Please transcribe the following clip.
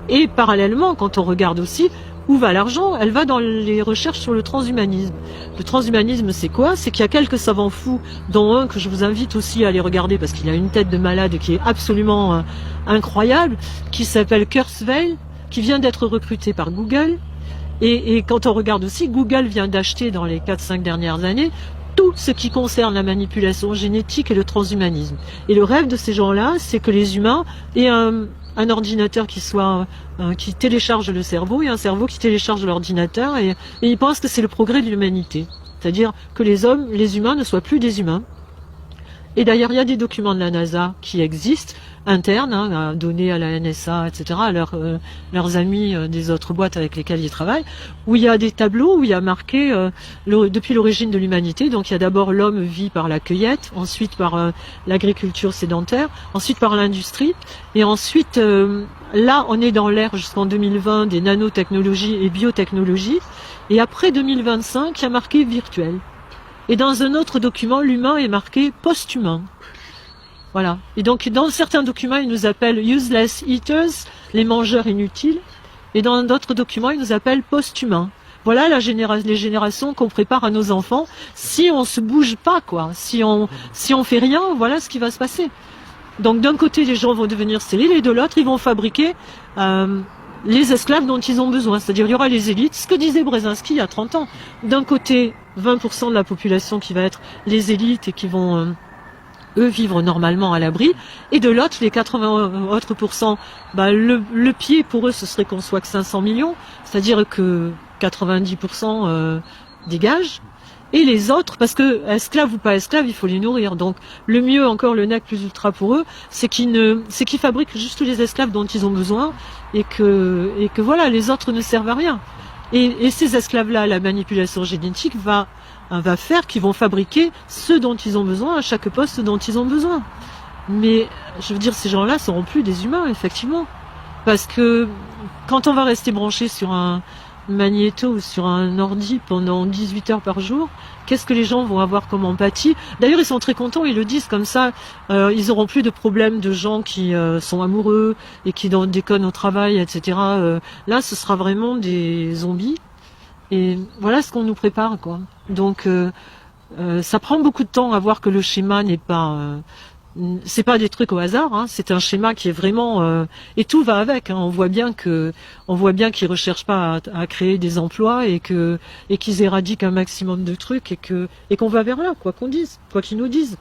Et parallèlement, quand on regarde aussi où va l'argent, elle va dans les recherches sur le transhumanisme. Le transhumanisme, c'est quoi? C'est qu'il y a quelques savants fous, dont un que je vous invite aussi à aller regarder parce qu'il a une tête de malade qui est absolument incroyable, qui s'appelle Kurzweil, qui vient d'être recruté par Google. Et quand on regarde aussi, Google vient d'acheter dans les 4-5 dernières années tout ce qui concerne la manipulation génétique et le transhumanisme. Et le rêve de ces gens-là, c'est que les humains aient un ordinateur qui télécharge le cerveau et un cerveau qui télécharge l'ordinateur, et ils pensent que c'est le progrès de l'humanité. C'est-à-dire que les humains ne soient plus des humains. Et d'ailleurs, il y a des documents de la NASA qui existent, internes, à donner à la NSA, etc., à leurs amis des autres boîtes avec lesquelles ils travaillent, où il y a des tableaux où il y a marqué depuis l'origine de l'humanité. Donc il y a d'abord l'homme vit par la cueillette, ensuite par l'agriculture sédentaire, ensuite par l'industrie, et ensuite là on est dans l'ère jusqu'en 2020 des nanotechnologies et biotechnologies, et après 2025 il y a marqué virtuel. Et dans un autre document, l'humain est marqué post-humain. Voilà. Et donc, dans certains documents, ils nous appellent useless eaters, les mangeurs inutiles. Et dans d'autres documents, ils nous appellent post-humains. Voilà les générations qu'on prépare à nos enfants. Si on se bouge pas, quoi. Si on fait rien, voilà ce qui va se passer. Donc, d'un côté, les gens vont devenir stériles, et de l'autre, ils vont fabriquer les esclaves dont ils ont besoin. C'est-à-dire, il y aura les élites. Ce que disait Brzezinski il y a 30 ans. D'un côté, 20% de la population qui va être les élites et qui vont, eux, vivre normalement à l'abri. Et de l'autre, les 80 autres pourcents, le pied pour eux, ce serait qu'on soit que 500 millions. C'est-à-dire que 90% dégagent. Et les autres, parce que esclaves ou pas esclaves, il faut les nourrir. Donc le mieux, encore le nec plus ultra pour eux, c'est qu'ils fabriquent juste les esclaves dont ils ont besoin, et que voilà, les autres ne servent à rien. Et ces esclaves-là, la manipulation génétique va faire qu'ils vont fabriquer ceux dont ils ont besoin à chaque poste dont ils ont besoin. Mais je veux dire, ces gens-là seront plus des humains, effectivement. Parce que quand on va rester branché sur un magnéto ou sur un ordi pendant 18 heures par jour, qu'est-ce que les gens vont avoir comme empathie? D'ailleurs, ils sont très contents, ils le disent comme ça, ils auront plus de problèmes de gens qui sont amoureux et qui déconnent au travail, etc. Là, ce sera vraiment des zombies. Et voilà ce qu'on nous prépare, quoi. Donc, ça prend beaucoup de temps à voir que le schéma n'est pas... c'est pas des trucs au hasard, hein, c'est un schéma qui est vraiment et tout va avec. Hein, on voit bien qu'ils recherchent pas à créer des emplois et qu'ils éradiquent un maximum de trucs et qu'on va vers là, quoi qu'ils nous disent.